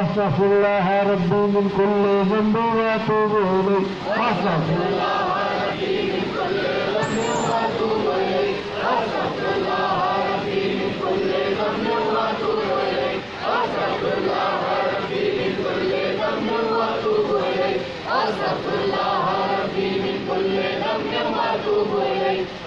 अस्तगफिरुल्लाह रब्बी मिन कुल्ली ज़ंबि व अतूबु इलैह अस्तगफिरुल्लाह रब्बी मिन कुल्ली ज़ंबि व अतूबु इलैह अस्तगफिरुल्लाह रब्बी मिन कुल्ली ज़ंबि व अतूबु इलैह अस्तगफिरुल्लाह रब्बी मिन कुल्ली ज़ंबि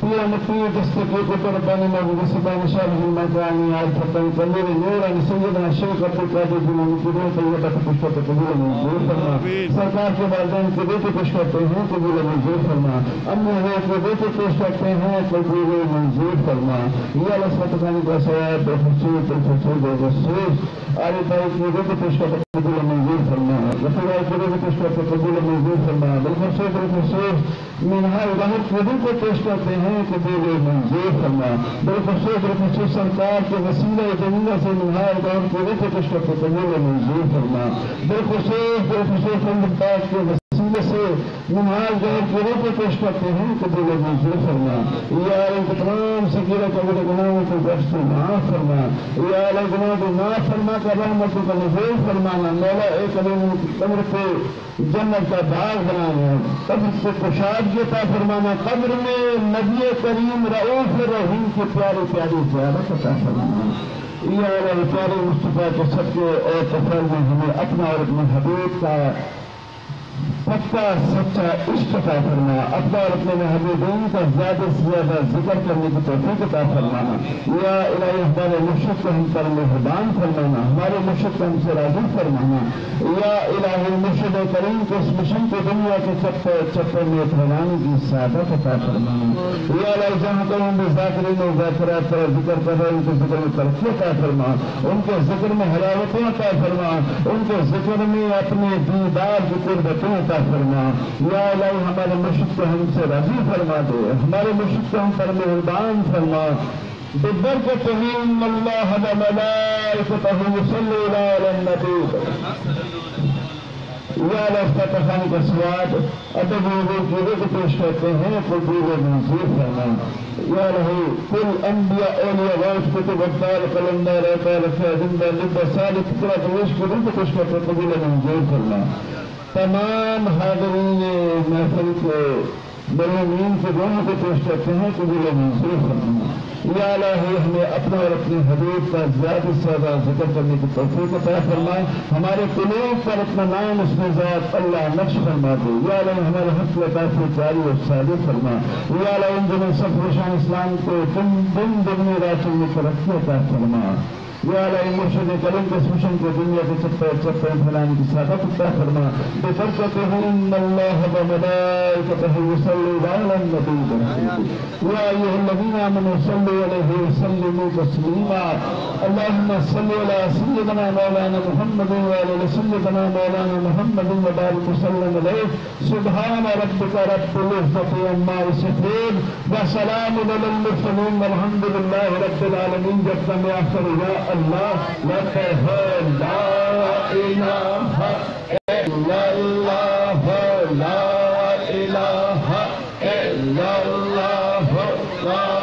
Pia Nabi Distiki Putra Bani Nabi Disabani Shabhi Magani Al-Fatani Kandiri Nura ni Sayyidina Shaykh Abdul Qadir Jilani की रूह तैयबा की पुष्प पे कबूल मंजूर फरमा। सरकार के वालिदैन के बेटे पेश करते हैं कबूल मंजूर फरमा। अन्य है के बेटे पेश करते हैं कबूल मंजूर फरमा। या अल्लाह सत्तानी का सवाब बेखसूस आले भाई के बेटे पेश करते कबूल मंजूर फरमा। रफीआई के बेटे पेश करते कबूल मंजूर फरमा। बेखसूस मिनहा उदाहरण के बेटे पेश करते हैं कबूल मंजूर फरमा। बेखसूस सरकार के वसीले जमीना से मिनहा उदाहरण के बेटे पेश करते कबूल मंजूर फरमा। बेखसूस पाक के वसीले से नमाज गैर के रूप में पेश करते हैं कबूल मंजूर फरमा। या इनके तमाम सगीरा कबीरा गुनाहों को बख्श माफ फरमा। या अल्लाह गुनाह को माफ फरमा कर रहमतों का नज़ूल फरमाना। मौला एक कब्र पे जन्नत का बाग बनाना, कब्र से कुशादगी अता फरमाना, कब्र में नबी करीम रऊफ रहीम की प्यारी प्यारी ज़ियारत अता फरमाना। या अल्लाह प्यारे मुस्तफा के सदके और तफल में हमें अपना और अपने हबीब का पक्का सच्चा इश्क अता फरमा। अपना और अपने महबूबीन का ज्यादा से ज्यादा जिक्र करने की तौफीक अता फरमाना। या इलाही हमारे मुर्शिद को हम पर मेहरबान फरमाना, हमारे मुर्शिद को हमसे राजी फरमाना। या इलाही मुर्शिद करीम के इस मिशन को दुनिया के चप्पे चप्पे में फैलाने की सादत अता फरमाना। या इलाही जहाँ कहीं हम ज़ाकिरीन और ज़ाकिरात का जिक्र कर रहे हैं उनके जिक्र में तरक्की अता फरमा, उनके जिक्र में हलावतें अता फरमा, उनके जिक्र में अपने दीदार की कुर्बतें अता फरमा। या इलाही हमारे मुर्शिद को हमसे राजी फरमा दे, हमारे मुर्शिद को हम पर मेहरबान फरमा। बिबरकतिही इन्नल्लाह व मलाइकतहू युसल्लूना अलन नबी। या अल्लाह का स्वाद अदब की रुख पेश करते हैं कबूल मंजूर फरमा। या रही कुल अंबिया औलिया वाइस कुतुब अब्दाल कलंदर अकाल जिंदा लिब्बा सालिक पूरा देश की रुख पेश करते कबूल मंजूर फरमा। तमाम हाज़रीन महफिल के मरहूमीन के दोनों को पेश करते हैं कबूल मंजूर फरमा। या इलाही हमें अपना और अपने हबीब का ज्यादा से ज्यादा जिक्र करने की तौफीक अता फरमाए। हमारे कुलूब पर अपना नाम उसमें ज़ात अल्लाह नक्श फरमा दे। या इलाही हमारे हक लताफ़ जारी और सादी फरमा। या इलाही इन दिनों सब रोशान इस्लाम को दिन दुगनी रातों में तरक्की अता फरमा। या इलाही मुर्शिद करीम के मिशन को दुनिया के चप्पे चप्पे फैलाने की सादत अता फरमा। बिबरकतिही इन्नल्लाह व मलाइकतहू युसल्लूना अलन नबी। या अय्युहल्लज़ीना आमनू सल्लू अलैहि व सल्लिमू तस्लीमा। अल्लाहुम्मा सल्लि अला सय्यिदिना मौलाना मुहम्मद व अला सय्यिदिना मौलाना मुहम्मद व बारिक वसल्लम अलैहि। सुब्हान रब्बिका रब्बिल इज्जति अम्मा यसिफून व सलामुन अलल मुरसलीन वल्हम्दुलिल्लाहि रब्बिल आलमीन। जब तक मैं आखिर या अल्लाह ला इलाहा इल्लल्लाह ला इलाहा इल्लल्लाह ला